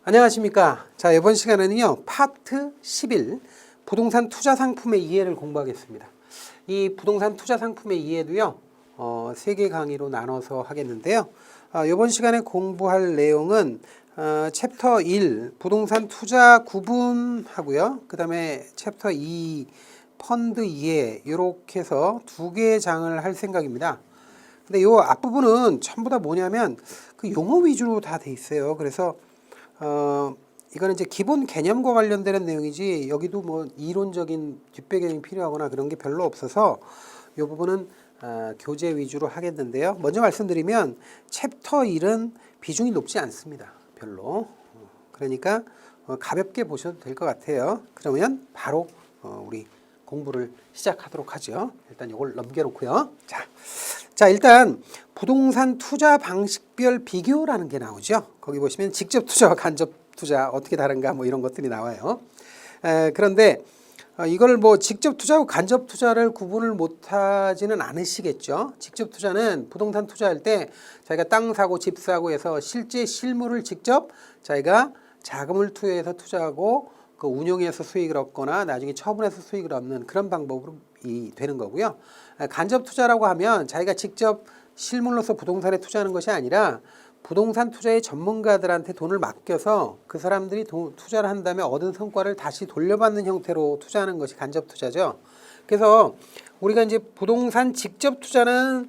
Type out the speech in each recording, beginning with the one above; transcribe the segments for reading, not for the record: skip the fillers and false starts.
안녕하십니까. 자, 이번 시간에는요, 파트 11, 부동산 투자 상품의 이해를 공부하겠습니다. 이 부동산 투자 상품의 이해도요, 3개 강의로 나눠서 하겠는데요. 이번 시간에 공부할 내용은 챕터 1, 부동산 투자 구분하고요. 그 다음에 챕터 2, 펀드 이해, 이렇게 해서 2개의 장을 할 생각입니다. 근데 이 앞부분은 전부 다 뭐냐면 그 용어 위주로 다 돼 있어요. 그래서 이거는 이제 기본 개념과 관련되는 내용이지 여기도 뭐 이론적인 뒷배경이 필요하거나 그런 게 별로 없어서 이 부분은 교재 위주로 하겠는데요. 먼저 말씀드리면 챕터 1은 비중이 높지 않습니다. 별로. 그러니까 가볍게 보셔도 될 것 같아요. 그러면 바로 우리 공부를 시작하도록 하죠. 일단 이걸 넘겨놓고요. 자, 일단 부동산 투자 방식별 비교라는 게 나오죠. 거기 보시면 직접 투자와 간접 투자 어떻게 다른가 뭐 이런 것들이 나와요. 그런데 이걸 뭐 직접 투자하고 간접 투자를 구분을 못하지는 않으시겠죠. 직접 투자는 부동산 투자할 때 자기가 땅 사고 집 사고 해서 실제 실물을 직접 자기가 자금을 투여해서 투자하고 그 운용해서 수익을 얻거나 나중에 처분해서 수익을 얻는 그런 방법으로 되는 거고요. 간접 투자라고 하면 자기가 직접 실물로서 부동산에 투자하는 것이 아니라 부동산 투자의 전문가들한테 돈을 맡겨서 그 사람들이 투자를 한 다음에 얻은 성과를 다시 돌려받는 형태로 투자하는 것이 간접 투자죠. 그래서 우리가 이제 부동산 직접 투자는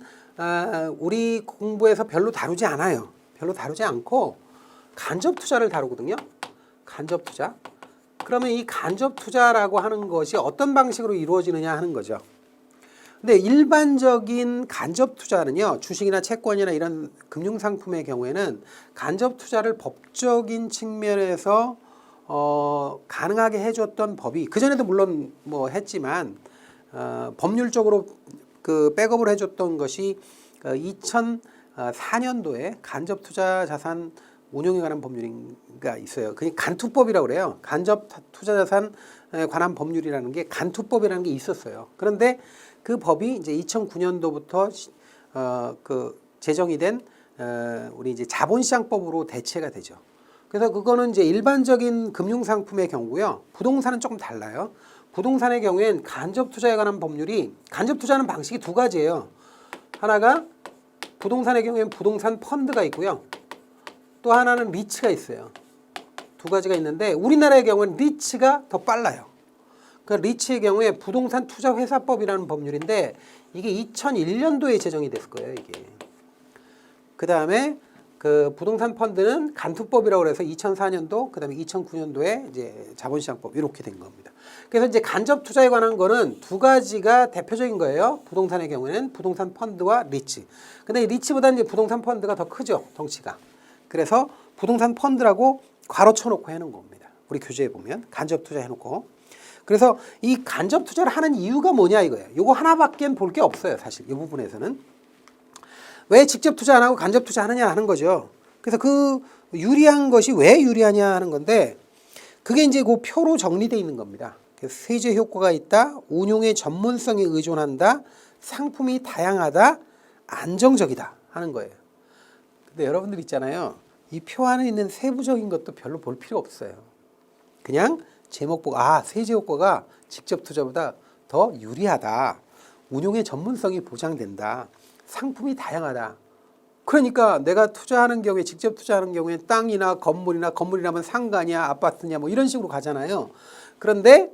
우리 공부에서 별로 다루지 않아요. 별로 다루지 않고 간접 투자를 다루거든요. 간접 투자. 그러면 이 간접 투자라고 하는 것이 어떤 방식으로 이루어지느냐 하는 거죠. 근데 일반적인 간접 투자는요, 주식이나 채권이나 이런 금융상품의 경우에는 간접 투자를 법적인 측면에서 가능하게 해줬던 법이 그전에도 물론 뭐 했지만 법률적으로 그 백업을 해줬던 것이 2004년도에 간접 투자 자산 운용에 관한 법률가 있어요. 그게 간투법이라고 그래요. 간접 투자 자산 관한 법률이라는 게 간투법이라는 게 있었어요. 그런데 그 법이 이제 2009년도부터 그 제정이 된 우리 이제 자본시장법으로 대체가 되죠. 그래서 그거는 이제 일반적인 금융상품의 경우고요. 부동산은 조금 달라요. 부동산의 경우엔 간접 투자에 관한 법률이 간접 투자하는 방식이 2가지예요. 하나가 부동산의 경우엔 부동산 펀드가 있고요. 또 하나는 리츠가 있어요. 2가지가 있는데 우리나라의 경우는 리츠가 더 빨라요. 그 리츠의 경우에 부동산 투자 회사법이라는 법률인데 이게 2001년도에 제정이 됐을 거예요, 이게. 그다음에 그 부동산 펀드는 간투법이라고 해서 2004년도, 그다음에 2009년도에 이제 자본시장법 이렇게 된 겁니다. 그래서 이제 간접 투자에 관한 거는 2가지가 대표적인 거예요. 부동산의 경우에는 부동산 펀드와 리츠. 근데 이 리츠보다는 이제 부동산 펀드가 더 크죠, 덩치가. 그래서 부동산 펀드라고 괄호 쳐놓고 해놓은 겁니다. 우리 교재에 보면 간접 투자 해놓고. 그래서 이 간접 투자를 하는 이유가 뭐냐 이거예요. 이거 하나밖에 볼 게 없어요. 사실 이 부분에서는. 왜 직접 투자 안 하고 간접 투자 하느냐 하는 거죠. 그래서 그 유리한 것이 왜 유리하냐 하는 건데 그게 이제 그 표로 정리되어 있는 겁니다. 그래서 세제 효과가 있다. 운용의 전문성에 의존한다. 상품이 다양하다. 안정적이다 하는 거예요. 근데 여러분들 있잖아요. 이 표 안에 있는 세부적인 것도 별로 볼 필요 없어요. 그냥 제목 보고 세제 효과가 직접 투자보다 더 유리하다. 운용의 전문성이 보장된다. 상품이 다양하다. 그러니까 내가 투자하는 경우에 직접 투자하는 경우에 땅이나 건물이라면 상가냐 아파트냐 뭐 이런 식으로 가잖아요. 그런데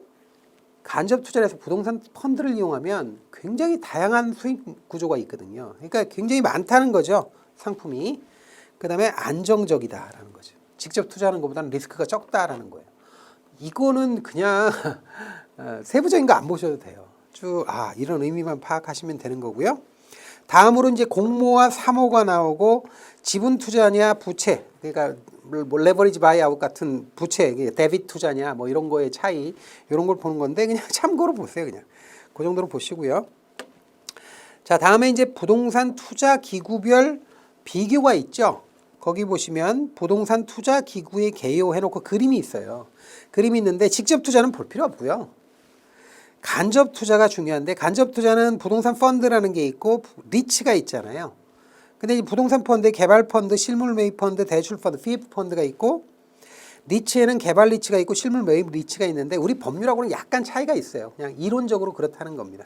간접 투자를 해서 부동산 펀드를 이용하면 굉장히 다양한 수익 구조가 있거든요. 그러니까 굉장히 많다는 거죠. 상품이. 그 다음에 안정적이다라는 거죠. 직접 투자하는 것보다는 리스크가 적다라는 거예요. 이거는 그냥 세부적인 거 안 보셔도 돼요. 이런 의미만 파악하시면 되는 거고요. 다음으로 이제 공모와 사모가 나오고 지분 투자냐 부채, 그러니까 뭐 레버리지 바이아웃 같은 부채, 데빗 투자냐 뭐 이런 거의 차이 이런 걸 보는 건데 그냥 참고로 보세요. 그냥 그 정도로 보시고요. 자, 다음에 이제 부동산 투자 기구별 비교가 있죠. 거기 보시면 부동산 투자 기구의 개요 해놓고 그림이 있어요. 그림이 있는데 직접 투자는 볼 필요 없고요. 간접 투자가 중요한데 간접 투자는 부동산 펀드라는 게 있고 리츠가 있잖아요. 근데 이 부동산 펀드, 개발 펀드, 실물 매입 펀드, 대출 펀드, PF 펀드가 있고 리츠에는 개발 리츠가 있고 실물 매입 리츠가 있는데 우리 법률하고는 약간 차이가 있어요. 그냥 이론적으로 그렇다는 겁니다.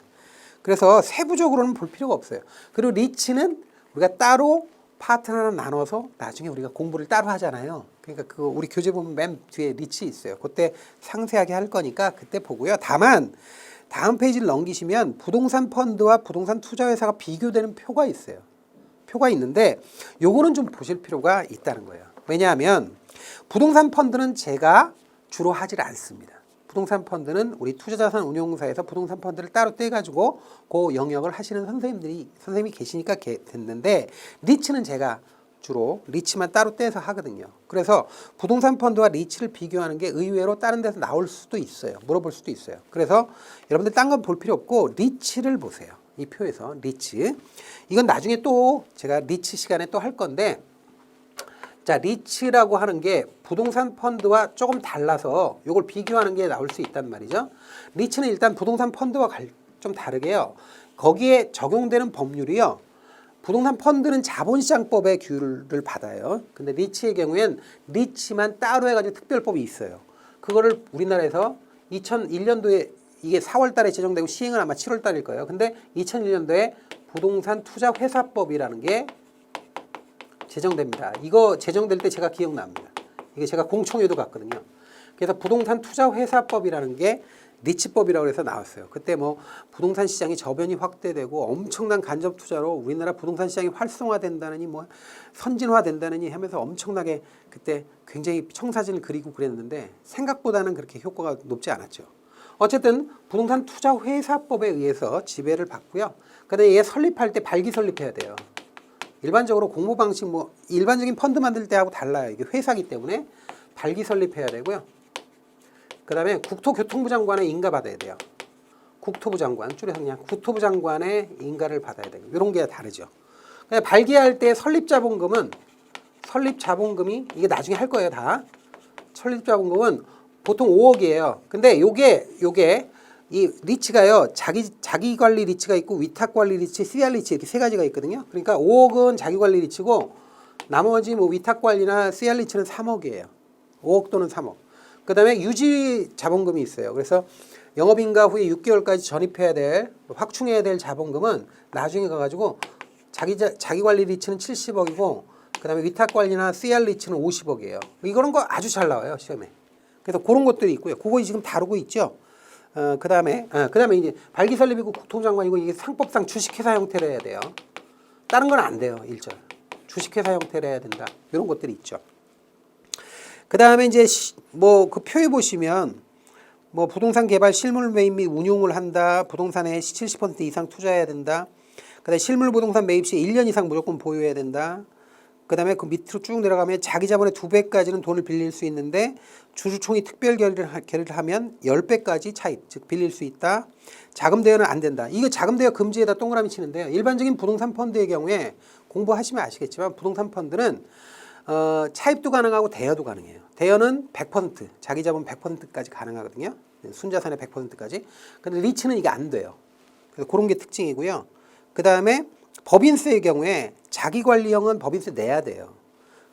그래서 세부적으로는 볼 필요가 없어요. 그리고 리츠는 우리가 따로 파트 하나 나눠서 나중에 우리가 공부를 따로 하잖아요. 그러니까 그 우리 교재 보면 맨 뒤에 리츠 있어요. 그때 상세하게 할 거니까 그때 보고요. 다만 다음 페이지를 넘기시면 부동산 펀드와 부동산 투자회사가 비교되는 표가 있어요. 표가 있는데 요거는 좀 보실 필요가 있다는 거예요. 왜냐하면 부동산 펀드는 제가 주로 하질 않습니다. 부동산 펀드는 우리 투자자산 운용사에서 부동산 펀드를 따로 떼가지고 그 영역을 하시는 선생님이 계시니까 됐는데 리츠는 제가 주로 리츠만 따로 떼서 하거든요. 그래서 부동산 펀드와 리츠를 비교하는 게 의외로 다른 데서 나올 수도 있어요. 물어볼 수도 있어요. 그래서 여러분들 딴 건 볼 필요 없고 리츠를 보세요. 이 표에서 리츠. 이건 나중에 또 제가 리츠 시간에 또 할 건데 자, 리츠라고 하는 게 부동산 펀드와 조금 달라서 이걸 비교하는 게 나올 수 있단 말이죠. 리츠는 일단 부동산 펀드와 좀 다르게요. 거기에 적용되는 법률이요. 부동산 펀드는 자본시장법의 규율을 받아요. 근데 리츠의 경우엔 리츠만 따로 해가지고 특별법이 있어요. 그거를 우리나라에서 2001년도에 이게 4월 달에 제정되고 시행은 아마 7월 달일 거예요. 근데 2001년도에 부동산 투자회사법이라는 게 제정됩니다. 이거 제정될 때 제가 기억납니다. 이게 제가 공청회도 갔거든요. 그래서 부동산 투자회사법이라는 게 리츠법이라고 해서 나왔어요. 그때 뭐 부동산 시장이 저변이 확대되고 엄청난 간접 투자로 우리나라 부동산 시장이 활성화된다느니 뭐 선진화된다느니 하면서 엄청나게 그때 굉장히 청사진을 그리고 그랬는데 생각보다는 그렇게 효과가 높지 않았죠. 어쨌든 부동산 투자회사법에 의해서 지배를 받고요. 그다음에 얘 설립할 때 발기 설립해야 돼요. 일반적으로 공모 방식 뭐 일반적인 펀드 만들 때하고 달라요. 이게 회사기 때문에 발기 설립해야 되고요. 그다음에 국토교통부 장관의 인가 받아야 돼요. 국토부 장관 줄여서 그냥 국토부 장관의 인가를 받아야 돼요. 이런 게 다르죠. 그냥 발기할 때 설립자본금이 이게 나중에 할 거예요 다. 설립자본금은 보통 5억이에요. 근데 요게 이 리츠가요. 자기 관리 리츠가 있고 위탁 관리 리츠, CR 리츠 이렇게 세 가지가 있거든요. 그러니까 5억은 자기 관리 리츠고 나머지 뭐 위탁 관리나 CR 리츠는 3억이에요. 5억 또는 3억. 그다음에 유지 자본금이 있어요. 그래서 영업인가 후에 6개월까지 전입해야 될 확충해야 될 자본금은 나중에 가가지고 자기 관리 리츠는 70억이고 그다음에 위탁 관리나 CR 리츠는 50억이에요. 이거는 거 아주 잘 나와요 시험에. 그래서 그런 것들이 있고요. 그거 지금 다루고 있죠. 그다음에 이제 발기 설립이고 국토부 장관이고 이게 상법상 주식회사 형태로 해야 돼요. 다른 건 안 돼요. 1절. 주식회사 형태로 해야 된다. 이런 것들이 있죠. 그다음에 이제 뭐 그 표에 보시면 뭐 부동산 개발 실물 매입 및 운용을 한다. 부동산에 70% 이상 투자해야 된다. 그다음에 실물 부동산 매입 시 1년 이상 무조건 보유해야 된다. 그다음에 그 밑으로 쭉 내려가면 자기 자본의 2배까지는 돈을 빌릴 수 있는데 주주총회 특별 결의를 하면 10배까지 차입, 즉 빌릴 수 있다. 자금 대여는 안 된다. 이거 자금 대여 금지에다 동그라미 치는데요. 일반적인 부동산 펀드의 경우에 공부하시면 아시겠지만 부동산 펀드는 차입도 가능하고 대여도 가능해요. 대여는 100%, 자기 자본 100%까지 가능하거든요. 순자산의 100%까지. 근데 리츠는 이게 안 돼요. 그래서 그런 게 특징이고요. 그다음에 법인세의 경우에 자기관리형은 법인세 내야 돼요.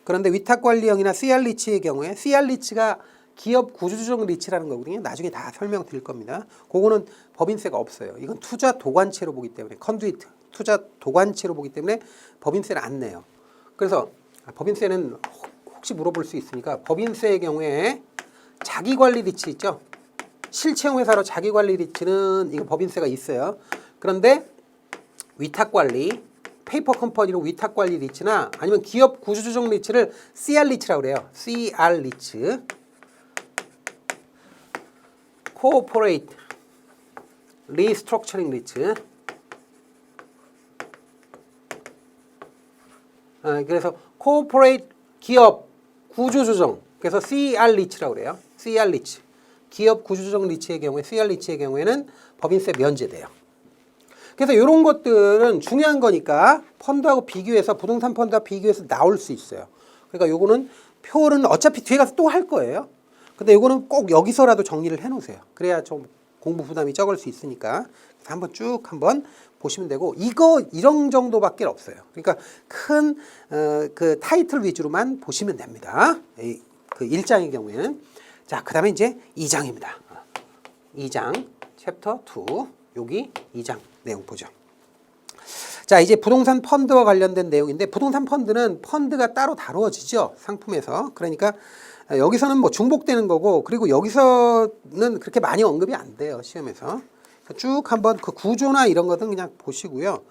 그런데 위탁관리형이나 CR 리츠의 경우에 CR 리츠가 기업 구조조정 리츠라는 거거든요. 나중에 다 설명드릴 겁니다. 그거는 법인세가 없어요. 이건 투자 도관체로 보기 때문에 컨듀이트, 투자 도관체로 보기 때문에 법인세를 안 내요. 그래서 법인세는 혹시 물어볼 수 있으니까 법인세의 경우에 자기관리 리츠 있죠. 실체형 회사로 자기관리 리츠는 이거 법인세가 있어요. 그런데 위탁관리, 페이퍼 컴퍼니로 위탁관리 리츠나 아니면 기업 구조조정 리츠를 CR 리츠라고 그래요. CR 리츠. 코오퍼레이트 리스트럭처링 리츠. 그래서 코오퍼레이트 기업 구조조정. 그래서 CR 리츠라고 그래요. CR 리츠. 기업 구조조정 리츠의 경우에 CR 리츠의 경우에는 법인세 면제돼요. 그래서 이런 것들은 중요한 거니까 펀드하고 비교해서 부동산 펀드와 비교해서 나올 수 있어요. 그러니까 요거는 표는 어차피 뒤에 가서 또 할 거예요. 근데 요거는 꼭 여기서라도 정리를 해 놓으세요. 그래야 좀 공부 부담이 적을 수 있으니까 한번 쭉 한번 보시면 되고 이런 정도밖에 없어요. 그러니까 큰 그 타이틀 위주로만 보시면 됩니다. 그 1장의 경우에는. 자, 그 다음에 이제 2장입니다. 2장, 챕터 2. 여기 2장 내용 보죠. 자, 이제 부동산 펀드와 관련된 내용인데, 부동산 펀드는 펀드가 따로 다루어지죠. 상품에서. 그러니까 여기서는 뭐 중복되는 거고, 그리고 여기서는 그렇게 많이 언급이 안 돼요. 시험에서. 쭉 한번 그 구조나 이런 것은 그냥 보시고요.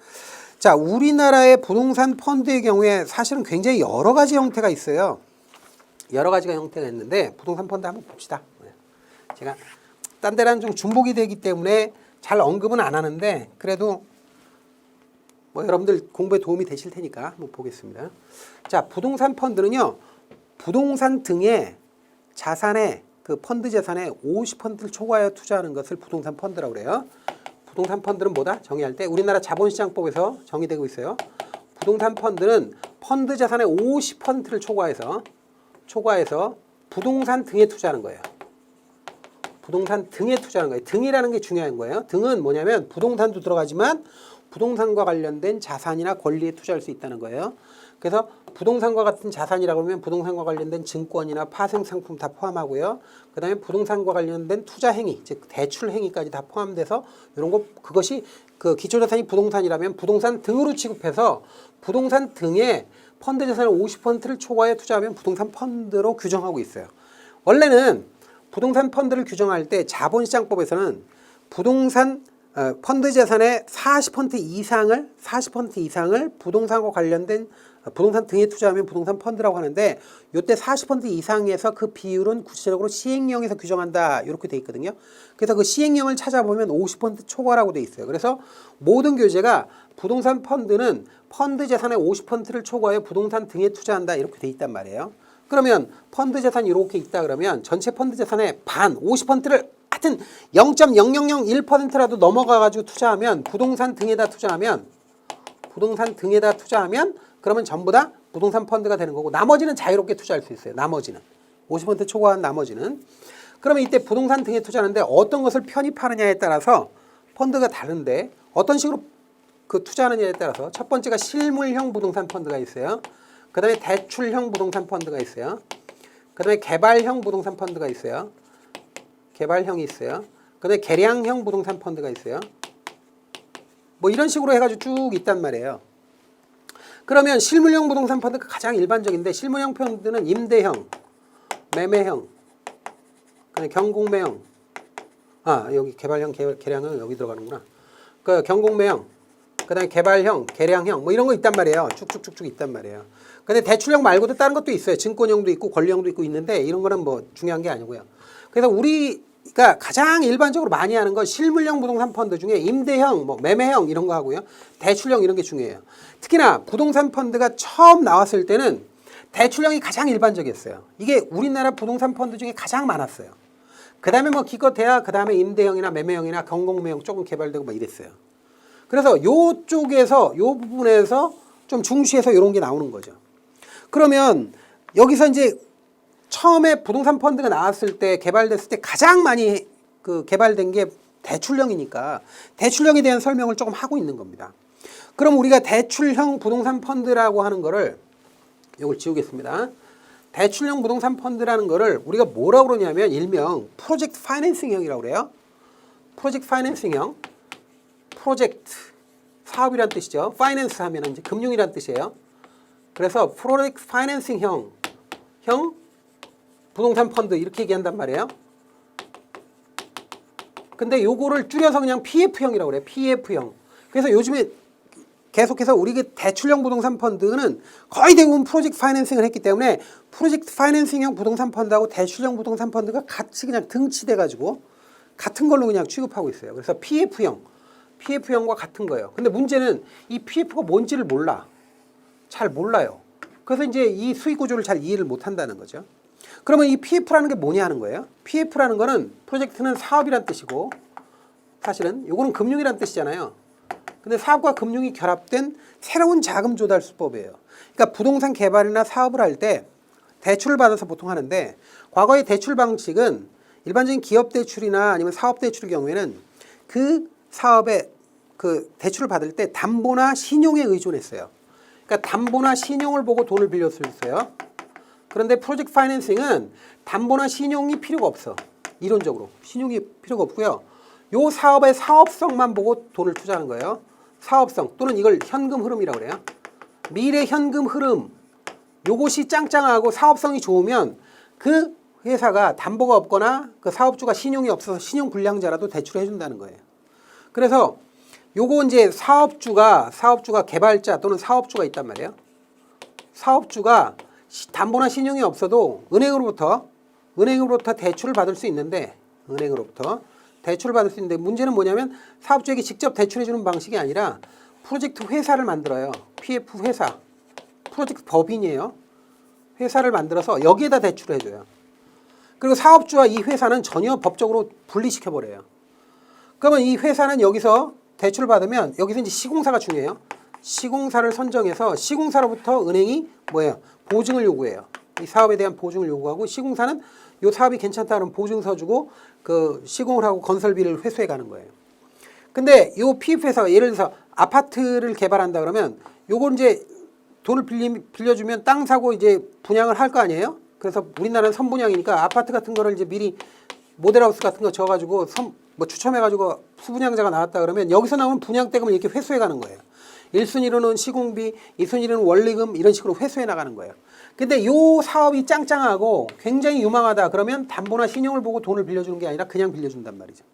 자, 우리나라의 부동산 펀드의 경우에 사실은 굉장히 여러 가지 형태가 있어요. 여러 가지가 형태가 있는데, 부동산 펀드 한번 봅시다. 제가 딴 데랑 좀 중복이 되기 때문에 잘 언급은 안 하는데, 그래도 뭐 여러분들 공부에 도움이 되실 테니까 한번 보겠습니다. 자, 부동산 펀드는요, 부동산 등의 자산에, 그 펀드 자산의 50%를 초과하여 투자하는 것을 부동산 펀드라고 그래요. 부동산 펀드는 뭐다? 정의할 때 우리나라 자본시장법에서 정의되고 있어요. 부동산 펀드는 펀드 자산의 50%를 초과해서 부동산 등에 투자하는 거예요. 부동산 등에 투자하는 거예요. 등이라는 게 중요한 거예요. 등은 뭐냐면 부동산도 들어가지만 부동산과 관련된 자산이나 권리에 투자할 수 있다는 거예요. 그래서 부동산과 같은 자산이라고 하면 부동산과 관련된 증권이나 파생상품 다 포함하고요. 그 다음에 부동산과 관련된 투자 행위, 즉 대출 행위까지 다 포함돼서 이런 거, 그것이 그 기초자산이 부동산이라면 부동산 등으로 취급해서 부동산 등에 펀드 자산의 50%를 초과해 투자하면 부동산 펀드로 규정하고 있어요. 원래는 부동산 펀드를 규정할 때 자본시장법에서는 부동산 펀드 자산의 40% 이상을 부동산과 관련된 부동산 등에 투자하면 부동산 펀드라고 하는데, 이때 40% 이상에서 그 비율은 구체적으로 시행령에서 규정한다 이렇게 돼 있거든요. 그래서 그 시행령을 찾아보면 50% 초과라고 돼 있어요. 그래서 모든 교재가 부동산 펀드는 펀드 자산의 50%를 초과해 부동산 등에 투자한다 이렇게 돼 있단 말이에요. 그러면 펀드 자산이 이렇게 있다 그러면 전체 펀드 자산의 반 50%를 하여튼 0.0001%라도 넘어가가지고 투자하면 부동산 등에다 투자하면 그러면 전부 다 부동산 펀드가 되는 거고, 나머지는 자유롭게 투자할 수 있어요. 나머지는 50% 초과한 나머지는. 그러면 이때 부동산 등에 투자하는데 어떤 것을 편입하느냐에 따라서 펀드가 다른데, 어떤 식으로 그 투자하느냐에 따라서 첫 번째가 실물형 부동산 펀드가 있어요. 그 다음에 대출형 부동산 펀드가 있어요. 그 다음에 개발형 부동산 펀드가 있어요. 개발형이 있어요. 그 다음에 개량형 부동산 펀드가 있어요. 뭐 이런 식으로 해가지고 쭉 있단 말이에요. 그러면 실물형 부동산 펀드가 가장 일반적인데, 실물형 펀드는 임대형, 매매형, 그다음에 경공매형, 여기 개발형, 개량형 여기 들어가는구나. 그 경공매형, 그다음에 개발형, 개량형 뭐 이런 거 있단 말이에요. 쭉쭉쭉쭉 있단 말이에요. 근데 대출형 말고도 다른 것도 있어요. 증권형도 있고 권리형도 있고 있는데, 이런 거는 뭐 중요한 게 아니고요. 그래서 우리가 가장 일반적으로 많이 하는 건 실물형 부동산 펀드 중에 임대형, 뭐 매매형 이런 거 하고요. 대출형 이런 게 중요해요. 특히나 부동산 펀드가 처음 나왔을 때는 대출형이 가장 일반적이었어요. 이게 우리나라 부동산 펀드 중에 가장 많았어요. 그 다음에 뭐 기껏해야 그 다음에 임대형이나 매매형이나 경공매형 조금 개발되고 막 이랬어요. 그래서 요쪽에서 요 부분에서 좀 중시해서 이런 게 나오는 거죠. 그러면 여기서 이제 처음에 부동산 펀드가 나왔을 때, 개발됐을 때 가장 많이 그 개발된 게 대출형이니까 대출형에 대한 설명을 조금 하고 있는 겁니다. 그럼 우리가 대출형 부동산 펀드라고 하는 거를, 이걸 지우겠습니다. 대출형 부동산 펀드라는 거를 우리가 뭐라고 그러냐면 일명 프로젝트 파이낸싱형이라고 그래요. 프로젝트 파이낸싱형. 프로젝트 사업이란 뜻이죠. 파이낸스 하면 이제 금융이란 뜻이에요. 그래서 프로젝트 파이낸싱형 부동산 펀드 이렇게 얘기한단 말이에요. 근데 요거를 줄여서 그냥 PF형이라고 그래요. PF형. 그래서 요즘에 계속해서 우리 대출형 부동산 펀드는 거의 대부분 프로젝트 파이낸싱을 했기 때문에 프로젝트 파이낸싱형 부동산 펀드하고 대출형 부동산 펀드가 같이 그냥 등치돼 가지고 같은 걸로 그냥 취급하고 있어요. 그래서 PF형과 같은 거예요. 근데 문제는 이 PF가 뭔지를 몰라. 잘 몰라요. 그래서 이제 이 수익 구조를 잘 이해를 못 한다는 거죠. 그러면 이 PF라는 게 뭐냐 하는 거예요. PF라는 거는 프로젝트는 사업이란 뜻이고, 사실은 요거는 금융이란 뜻이잖아요. 근데 사업과 금융이 결합된 새로운 자금 조달 수법이에요. 그러니까 부동산 개발이나 사업을 할 때 대출을 받아서 보통 하는데, 과거의 대출 방식은 일반적인 기업 대출이나 아니면 사업 대출의 경우에는 그 사업에 그 대출을 받을 때 담보나 신용에 의존했어요. 그러니까 담보나 신용을 보고 돈을 빌릴 수 있어요. 그런데 프로젝트 파이낸싱은 담보나 신용이 필요가 없어. 이론적으로 신용이 필요가 없고요. 요 사업의 사업성만 보고 돈을 투자하는 거예요. 사업성 또는 이걸 현금 흐름이라고 그래요. 미래 현금 흐름 요것이 짱짱하고 사업성이 좋으면 그 회사가 담보가 없거나 그 사업주가 신용이 없어서 신용 불량자라도 대출을 해준다는 거예요. 그래서 요거 이제 사업주가 개발자 또는 사업주가 있단 말이에요. 사업주가 담보나 신용이 없어도 은행으로부터 대출을 받을 수 있는데 문제는 뭐냐면 사업주에게 직접 대출해 주는 방식이 아니라 프로젝트 회사를 만들어요. PF 회사. 프로젝트 법인이에요. 회사를 만들어서 여기에다 대출을 해줘요. 그리고 사업주와 이 회사는 전혀 법적으로 분리시켜버려요. 그러면 이 회사는 여기서 대출을 받으면 여기서 이제 시공사가 중요해요. 시공사를 선정해서 시공사로부터 은행이 뭐예요? 보증을 요구해요. 이 사업에 대한 보증을 요구하고 시공사는 이 사업이 괜찮다는 보증서 주고 그 시공을 하고 건설비를 회수해 가는 거예요. 근데 이 PF 회사가 예를 들어서 아파트를 개발한다 그러면 요걸 이제 돈을 빌려주면 땅 사고 이제 분양을 할 거 아니에요? 그래서 우리나라는 선분양이니까 아파트 같은 거를 이제 미리 모델하우스 같은 거 져가지고 추첨해가지고 수분양자가 나왔다 그러면 여기서 나오는 분양대금을 이렇게 회수해 가는 거예요. 1순위로는 시공비, 2순위로는 원리금 이런 식으로 회수해 나가는 거예요. 근데 요 사업이 짱짱하고 굉장히 유망하다 그러면 담보나 신용을 보고 돈을 빌려주는 게 아니라 그냥 빌려준단 말이죠.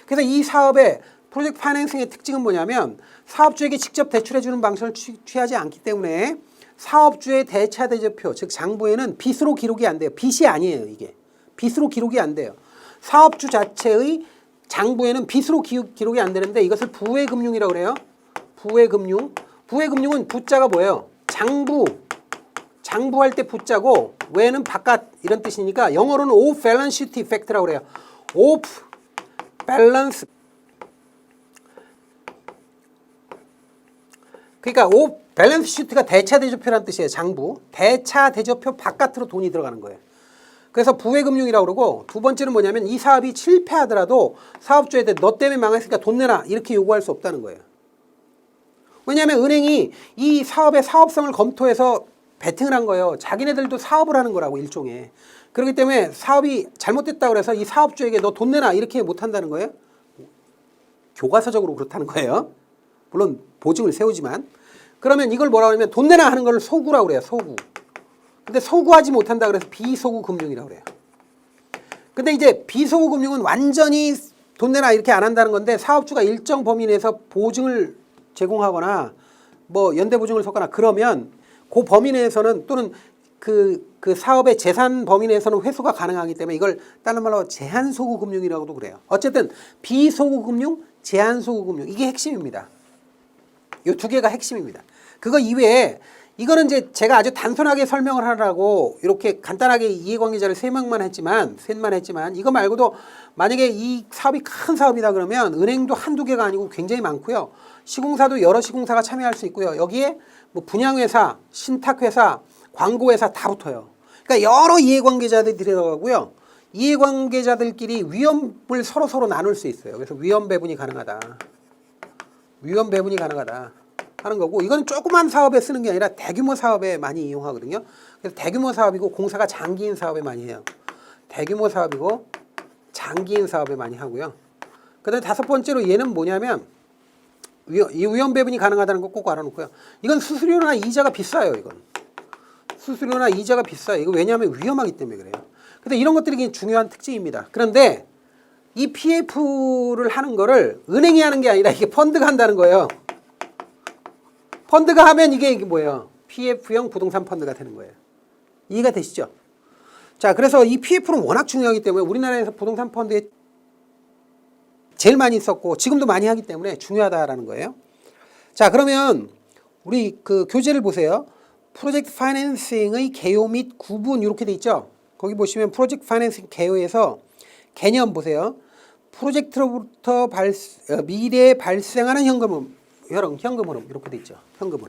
그래서 이 사업의 프로젝트 파이낸싱의 특징은 뭐냐면 사업주에게 직접 대출해주는 방식을 취하지 않기 때문에 사업주의 대차 대조표, 즉 장부에는 빚으로 기록이 안 돼요. 빚이 아니에요, 이게. 빚으로 기록이 안 돼요. 사업주 자체의 장부에는 빚으로 기록이 안 되는데 이것을 부외금융이라고 그래요. 부외금융. 부외금융은 부자가 뭐예요? 장부할 때 부자고 외는 바깥 이런 뜻이니까 영어로는 off balance sheet effect라고 그래요. off balance. 그러니까 off balance sheet가 대차 대조표라는 뜻이에요. 장부. 대차 대조표 바깥으로 돈이 들어가는 거예요. 그래서 부외금융이라고 그러고 두 번째는 뭐냐면 이 사업이 실패하더라도 사업주에 대해 너 때문에 망했으니까 돈 내놔 이렇게 요구할 수 없다는 거예요. 왜냐하면 은행이 이 사업의 사업성을 검토해서 베팅을 한 거예요. 자기네들도 사업을 하는 거라고 일종의. 그렇기 때문에 사업이 잘못됐다고 해서 이 사업주에게 너 돈 내놔 이렇게 못한다는 거예요. 교과서적으로 그렇다는 거예요. 물론 보증을 세우지만. 그러면 이걸 뭐라고 하냐면 돈 내놔 하는 걸 소구라고 그래요. 소구. 근데 소구하지 못한다 그래서 비소구 금융이라고 그래요. 근데 이제 비소구 금융은 완전히 돈 내놔 이렇게 안 한다는 건데 사업주가 일정 범위 내에서 보증을 제공하거나 뭐 연대 보증을 섞거나 그러면 그 범위 내에서는 또는 그 사업의 재산 범위 내에서는 회수가 가능하기 때문에 이걸 다른 말로 제한소구 금융이라고도 그래요. 어쨌든 비소구 금융, 제한소구 금융 이게 핵심입니다. 이 두 개가 핵심입니다. 그거 이외에 이거는 이제 제가 아주 단순하게 설명을 하라고 이렇게 간단하게 이해관계자를 셋만 했지만 이거 말고도 만약에 이 사업이 큰 사업이다 그러면 은행도 한두 개가 아니고 굉장히 많고요. 시공사도 여러 시공사가 참여할 수 있고요. 여기에 뭐 분양회사, 신탁회사, 광고회사 다 붙어요. 그러니까 여러 이해관계자들이 들어가고요. 이해관계자들끼리 위험을 서로 나눌 수 있어요. 그래서 위험 배분이 가능하다. 위험 배분이 가능하다 하는 거고 이건 조그만 사업에 쓰는 게 아니라 대규모 사업에 많이 이용하거든요. 그래서 대규모 사업이고 공사가 장기인 사업에 많이 해요. 대규모 사업이고 장기인 사업에 많이 하고요. 그다음에 다섯 번째로 얘는 뭐냐면 이 위험 배분이 가능하다는 거 꼭 알아놓고요. 이건 수수료나 이자가 비싸요. 이건 수수료나 이자가 비싸요. 이거 왜냐하면 위험하기 때문에 그래요. 근데 이런 것들이 중요한 특징입니다. 그런데 이 PF를 하는 거를 은행이 하는 게 아니라 이게 펀드가 한다는 거예요. 펀드가 하면 이게 뭐예요? PF형 부동산 펀드가 되는 거예요. 이해가 되시죠? 자, 그래서 이 PF는 워낙 중요하기 때문에 우리나라에서 부동산 펀드에 제일 많이 썼고 지금도 많이 하기 때문에 중요하다라는 거예요. 자, 그러면 우리 그 교재를 보세요. 프로젝트 파이낸싱의 개요 및 구분 이렇게 돼 있죠? 거기 보시면 프로젝트 파이낸싱 개요에서 개념 보세요. 프로젝트로부터 미래에 발생하는 현금 흐름 이렇게 돼 있죠. 현금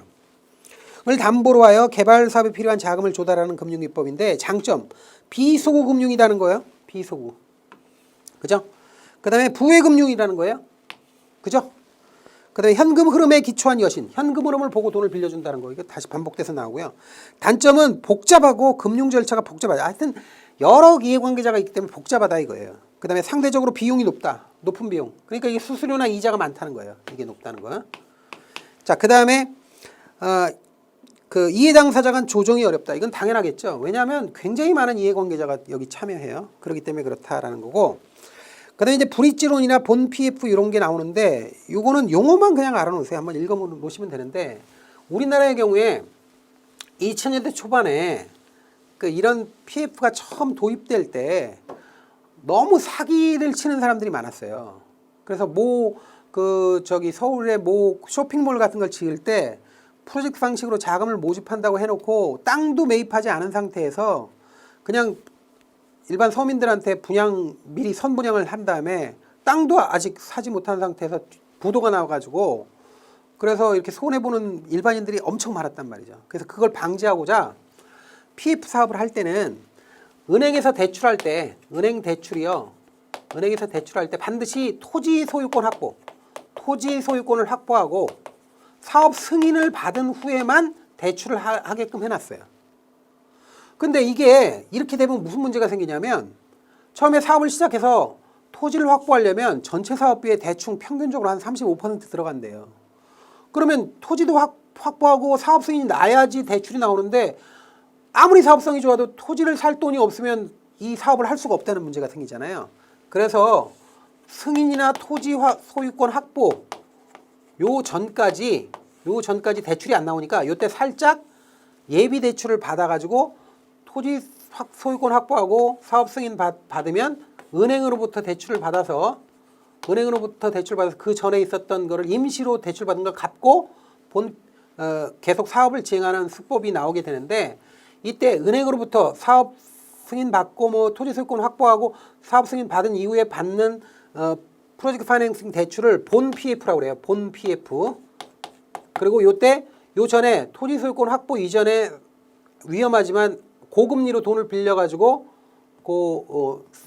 흐름을 담보로 하여 개발 사업에 필요한 자금을 조달하는 금융기법인데 장점 비소구 금융이라는 거예요. 비소구. 그죠? 그 다음에 부외금융이라는 거예요. 그죠? 그다음에 현금 흐름에 기초한 여신, 현금 흐름을 보고 돈을 빌려준다는 거. 이거 다시 반복돼서 나오고요. 단점은 복잡하고 금융 절차가 복잡하다. 하여튼 여러 이해관계자가 있기 때문에 복잡하다 이거예요. 그다음에 상대적으로 비용이 높다. 높은 비용. 그러니까 이게 수수료나 이자가 많다는 거예요. 이게 높다는 거. 자, 그다음에 그 이해 당사자 간 조정이 어렵다. 이건 당연하겠죠. 왜냐하면 굉장히 많은 이해관계자가 여기 참여해요. 그렇기 때문에 그렇다라는 거고. 그다음에 이제 브릿지론이나 본 PF 이런 게 나오는데 요거는 용어만 그냥 알아놓으세요. 한번 읽어보시면 되는데 우리나라의 경우에 2000년대 초반에 그 이런 PF가 처음 도입될 때 너무 사기를 치는 사람들이 많았어요. 그래서 서울의 쇼핑몰 같은 걸 지을 때 프로젝트 방식으로 자금을 모집한다고 해놓고 땅도 매입하지 않은 상태에서 그냥 일반 서민들한테 미리 선분양을 한 다음에 땅도 아직 사지 못한 상태에서 부도가 나와가지고 그래서 이렇게 손해보는 일반인들이 엄청 많았단 말이죠. 그래서 그걸 방지하고자 PF 사업을 할 때는 은행에서 대출할 때 반드시 토지 소유권을 확보하고 사업 승인을 받은 후에만 대출을 하게끔 해놨어요. 근데 이게 이렇게 되면 무슨 문제가 생기냐면 처음에 사업을 시작해서 토지를 확보하려면 전체 사업비에 대충 평균적으로 한 35% 들어간대요. 그러면 토지도 확보하고 사업 승인이 나야지 대출이 나오는데 아무리 사업성이 좋아도 토지를 살 돈이 없으면 이 사업을 할 수가 없다는 문제가 생기잖아요. 그래서 승인이나 토지 소유권 확보 요 전까지 대출이 안 나오니까 요때 살짝 예비 대출을 받아가지고 토지 소유권 확보하고 사업 승인 받으면 은행으로부터 대출을 받아서 그 전에 있었던 거를 임시로 대출 받은 걸 갚고 계속 사업을 진행하는 수법이 나오게 되는데 이때 은행으로부터 사업 승인 받고 토지 소유권 확보하고 사업 승인 받은 이후에 받는 프로젝트 파이낸싱 대출을 본 PF라고 그래요. 본 PF. 그리고 요 전에 토지 소유권 확보 이전에 위험하지만 고금리로 돈을 빌려가지고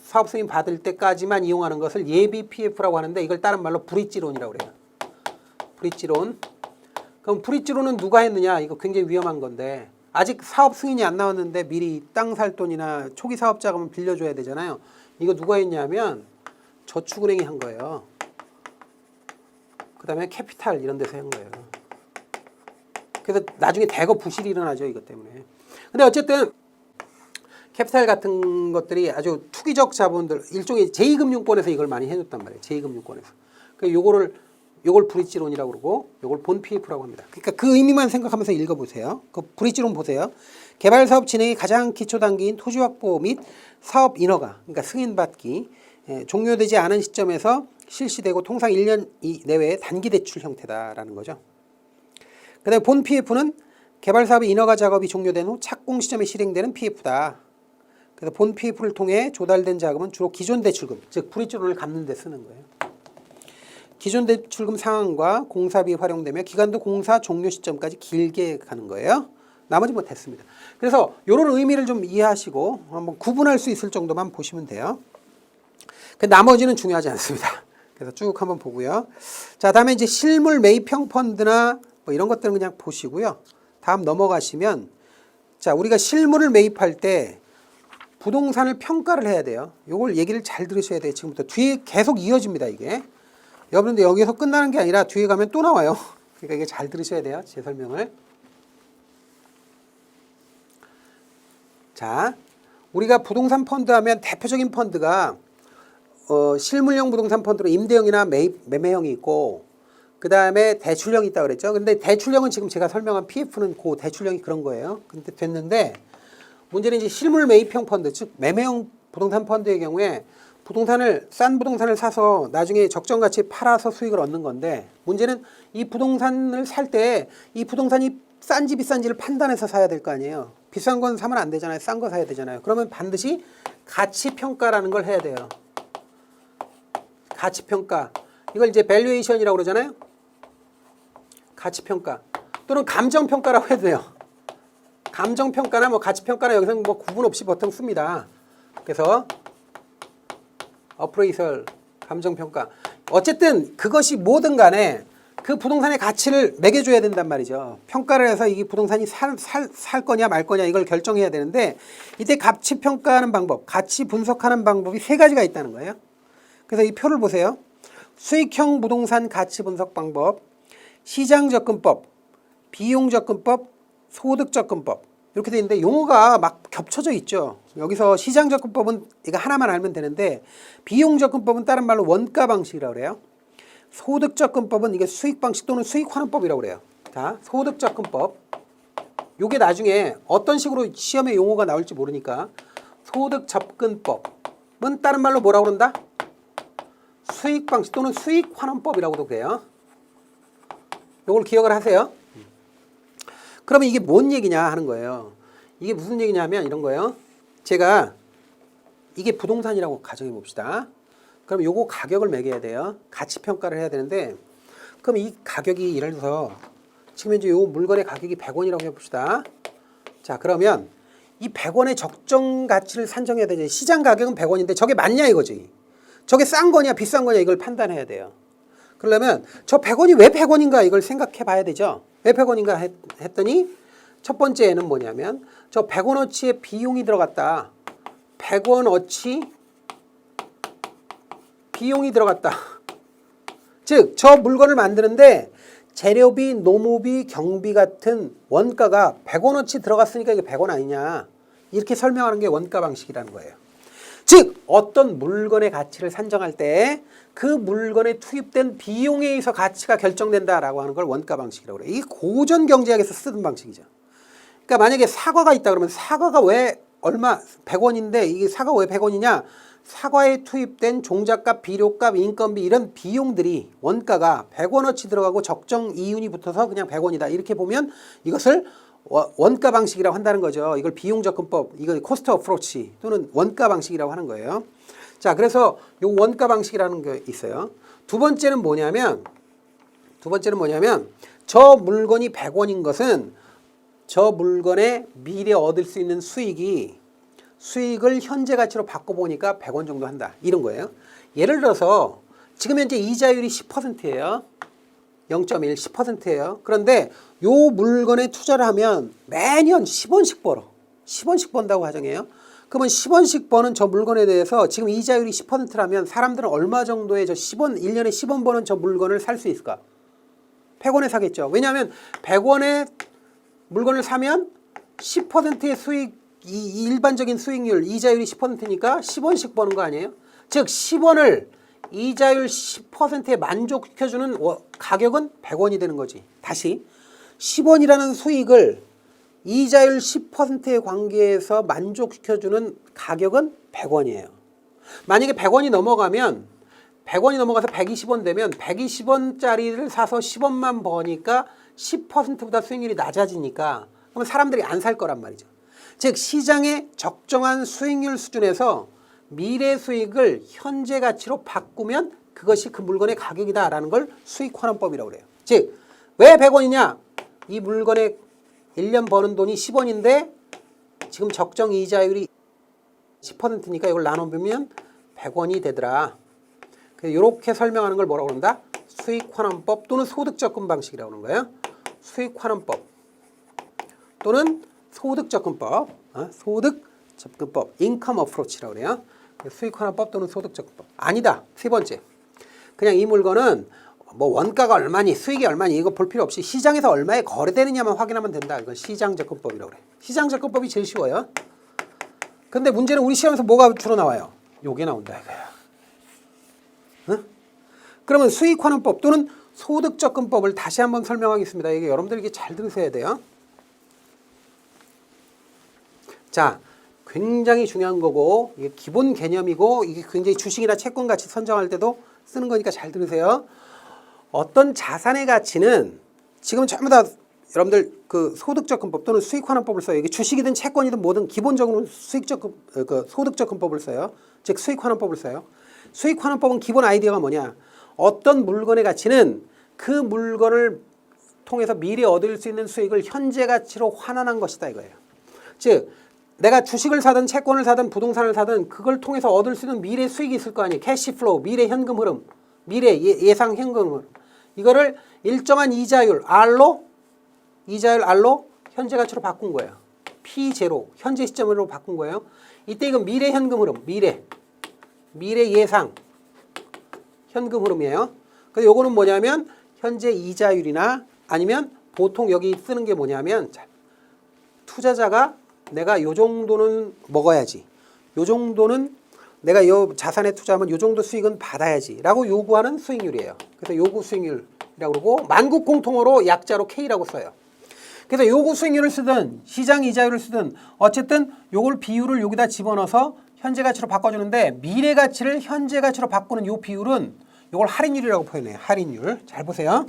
사업 승인 받을 때까지만 이용하는 것을 예비 PF라고 하는데 이걸 다른 말로 브릿지론이라고 그래요. 브릿지론. 그럼 브릿지론은 누가 했느냐? 이거 굉장히 위험한 건데 아직 사업 승인이 안 나왔는데 미리 땅 살 돈이나 초기 사업 자금을 빌려줘야 되잖아요. 이거 누가 했냐면 저축은행이 한 거예요. 그 다음에 캐피탈 이런 데서 한 거예요. 그래서 나중에 대거 부실이 일어나죠. 이것 때문에. 근데 어쨌든 캐피탈 같은 것들이 아주 투기적 자본들 일종의 제2금융권에서 이걸 많이 해줬단 말이에요. 제2금융권에서. 그러니까 요걸 브릿지론이라고 그러고 요걸 본 PF라고 합니다. 그러니까 그 의미만 생각하면서 읽어보세요. 그 브릿지론 보세요. 개발사업 진행의 가장 기초 단계인 토지 확보 및 사업 인허가, 그러니까 승인받기 종료되지 않은 시점에서 실시되고 통상 1년 내외의 단기 대출 형태다라는 거죠. 그 다음에 본 PF는 개발사업의 인허가 작업이 종료된 후 착공 시점에 실행되는 PF다. 그래서 본 PF를 통해 조달된 자금은 주로 기존 대출금, 즉 브릿지론을 갚는 데 쓰는 거예요. 기존 대출금 상환과 공사비 활용되며 기간도 공사 종료 시점까지 길게 가는 거예요. 나머지 뭐 됐습니다. 그래서 이런 의미를 좀 이해하시고 한번 구분할 수 있을 정도만 보시면 돼요. 그 나머지는 중요하지 않습니다. 그래서 쭉 한번 보고요. 자, 다음에 이제 실물 매입형 펀드나 뭐 이런 것들은 그냥 보시고요. 다음 넘어가시면 자, 우리가 실물을 매입할 때 부동산을 평가를 해야 돼요. 요걸 얘기를 잘 들으셔야 돼요. 지금부터 뒤에 계속 이어집니다. 이게. 여러분들 여기서 끝나는 게 아니라 뒤에 가면 또 나와요. 그러니까 이게 잘 들으셔야 돼요. 제 설명을. 자, 우리가 부동산 펀드 하면 대표적인 펀드가 실물형 부동산 펀드로 임대형이나 매매형이 있고 그 다음에 대출형이 있다고 그랬죠. 근데 대출형은 지금 제가 설명한 PF는 그 대출형이 그런 거예요. 근데 됐는데 문제는 이제 실물 매입형 펀드, 즉 매매형 부동산 펀드의 경우에 싼 부동산을 사서 나중에 적정 가치에 팔아서 수익을 얻는 건데 문제는 이 부동산을 살 때 이 부동산이 싼지 비싼지를 판단해서 사야 될 거 아니에요. 비싼 건 사면 안 되잖아요. 싼 거 사야 되잖아요. 그러면 반드시 가치평가라는 걸 해야 돼요. 가치평가. 이걸 이제 밸류에이션이라고 그러잖아요. 가치평가. 또는 감정평가라고 해도 돼요. 감정평가나 뭐 가치평가나 여기서는 뭐 구분 없이 보통 씁니다. 그래서 어프레이설, 감정평가. 어쨌든 그것이 뭐든 간에 그 부동산의 가치를 매겨줘야 된단 말이죠. 평가를 해서 이게 부동산이 살 거냐 말 거냐 이걸 결정해야 되는데 이때 가치 평가하는 방법, 가치 분석하는 방법이 세 가지가 있다는 거예요. 그래서 이 표를 보세요. 수익형 부동산 가치 분석 방법, 시장 접근법, 비용 접근법, 소득 접근법 이렇게 돼 있는데 용어가 막 겹쳐져 있죠. 여기서 시장 접근법은 이거 하나만 알면 되는데 비용 접근법은 다른 말로 원가 방식이라고 그래요. 소득 접근법은 이게 수익 방식 또는 수익 환원법이라고 그래요. 자, 소득 접근법. 요게 나중에 어떤 식으로 시험에 용어가 나올지 모르니까 소득 접근법은 다른 말로 뭐라고 그런다? 수익 방식 또는 수익 환원법이라고도 그래요. 요걸 기억을 하세요. 그러면 이게 뭔 얘기냐 하는 거예요. 이게 무슨 얘기냐면 이런 거예요. 제가 이게 부동산이라고 가정해 봅시다. 그럼 요거 가격을 매겨야 돼요. 가치 평가를 해야 되는데 그럼 이 가격이 예를 들어서 지금 현재 요 물건의 가격이 100원이라고 해봅시다. 자, 그러면 이 100원의 적정 가치를 산정해야 되지. 시장 가격은 100원인데 저게 맞냐 이거지. 저게 싼 거냐 비싼 거냐 이걸 판단해야 돼요. 그러려면 저 100원이 왜 100원인가 이걸 생각해 봐야 되죠. 왜 100원인가 했더니 첫 번째는 뭐냐면 저 100원어치의 비용이 들어갔다. 100원어치 비용이 들어갔다. 즉 저 물건을 만드는데 재료비, 노무비, 경비 같은 원가가 100원어치 들어갔으니까 이게 100원 아니냐. 이렇게 설명하는 게 원가 방식이라는 거예요. 즉 어떤 물건의 가치를 산정할 때 그 물건에 투입된 비용에 의해서 가치가 결정된다라고 하는 걸 원가 방식이라고 그래요. 이게 고전 경제학에서 쓰던 방식이죠. 그러니까 만약에 사과가 있다 그러면 사과가 왜 얼마 100원인데 이게 사과가 왜 100원이냐? 사과에 투입된 종잣값, 비료값, 인건비 이런 비용들이 원가가 100원어치 들어가고 적정 이윤이 붙어서 그냥 100원이다. 이렇게 보면 이것을 원가 방식이라고 한다는 거죠. 이걸 비용 접근법, 이걸 코스트 어프로치 또는 원가 방식이라고 하는 거예요. 자, 그래서 요 원가 방식이라는 게 있어요. 두 번째는 뭐냐면 저 물건이 100원인 것은 저 물건에 미래 얻을 수 있는 수익을 현재 가치로 바꿔보니까 100원 정도 한다. 이런 거예요. 예를 들어서 지금 현재 이자율이 10%예요. 0.1, 10%예요. 그런데 요 물건에 투자를 하면 매년 10원씩 벌어. 10원씩 번다고 가정해요. 그러면 10원씩 버는 저 물건에 대해서 지금 이자율이 10%라면 사람들은 얼마 정도의 저 10원, 1년에 10원 버는 저 물건을 살 수 있을까? 100원에 사겠죠. 왜냐하면 100원에 물건을 사면 10%의 수익, 이 일반적인 수익률, 이자율이 10%니까 10원씩 버는 거 아니에요? 즉 10원을 이자율 10%에 만족시켜주는 가격은 100원이 되는 거지. 다시 10원이라는 수익을 이자율 10%의 관계에서 만족시켜주는 가격은 100원이에요. 만약에 100원이 넘어가서 120원 되면 120원짜리를 사서 10원만 버니까 10%보다 수익률이 낮아지니까 그러면 사람들이 안 살 거란 말이죠. 즉 시장의 적정한 수익률 수준에서 미래 수익을 현재 가치로 바꾸면 그것이 그 물건의 가격이다라는 걸 수익 환원법이라고 그래요. 즉 왜 100원이냐? 이 물건의 1년 버는 돈이 10원인데 지금 적정 이자율이 10%니까 이걸 나눠보면 100원이 되더라. 이렇게 설명하는 걸 뭐라고 그런다? 수익 환원법 또는 소득 접근 방식이라고 하는 거예요. 수익 환원법 또는 소득 접근법, 소득 접근법, 인컴 어프로치라고 그래요. 수익 환원법 또는 소득 접근법. 아니다. 세 번째. 그냥 이 물건은 뭐 원가가 얼마니, 수익이 얼마니 이거 볼 필요 없이 시장에서 얼마에 거래되느냐만 확인하면 된다. 이건 시장 접근법이라고 그래. 시장 접근법이 제일 쉬워요. 근데 문제는 우리 시험에서 뭐가 주로 나와요? 요게 나온다 이거야. 응? 그러면 수익 환원법 또는 소득 접근법을 다시 한번 설명하겠습니다. 이게 여러분들 이게 잘 들으셔야 돼요. 자, 굉장히 중요한 거고 이게 기본 개념이고 이게 굉장히 주식이나 채권 가치 선정할 때도 쓰는 거니까 잘 들으세요. 어떤 자산의 가치는 지금 전부 다 여러분들 그 소득 접근법 또는 수익 환원법을 써요. 이게 주식이든 채권이든 뭐든 기본적으로 소득 접근법을 써요. 즉 수익 환원법을 써요. 수익 환원법은 기본 아이디어가 뭐냐? 어떤 물건의 가치는 그 물건을 통해서 미래 얻을 수 있는 수익을 현재 가치로 환원한 것이다 이거예요. 즉 내가 주식을 사든 채권을 사든 부동산을 사든 그걸 통해서 얻을 수 있는 미래 수익이 있을 거 아니에요. 캐시플로우, 미래 현금 흐름, 미래 예상 현금 흐름. 이거를 일정한 이자율 R로 현재 가치로 바꾼 거예요. P0 현재 시점으로 바꾼 거예요. 이때 이건 미래 현금 흐름, 미래 예상 현금 흐름이에요. 그래서 요거는 뭐냐면 현재 이자율이나 아니면 보통 여기 쓰는 게 뭐냐면 투자자가 내가 요 정도는 먹어야지, 요 정도는 내가 요 자산에 투자하면 요 정도 수익은 받아야지 라고 요구하는 수익률이에요. 그래서 요구 수익률이라고 그러고 만국 공통어로 약자로 K라고 써요. 그래서 요구 수익률을 쓰든 시장 이자율을 쓰든 어쨌든 요걸 비율을 여기다 집어넣어서 현재 가치로 바꿔주는데 미래 가치를 현재 가치로 바꾸는 요 비율은 요걸 할인율이라고 표현해요. 할인율. 잘 보세요.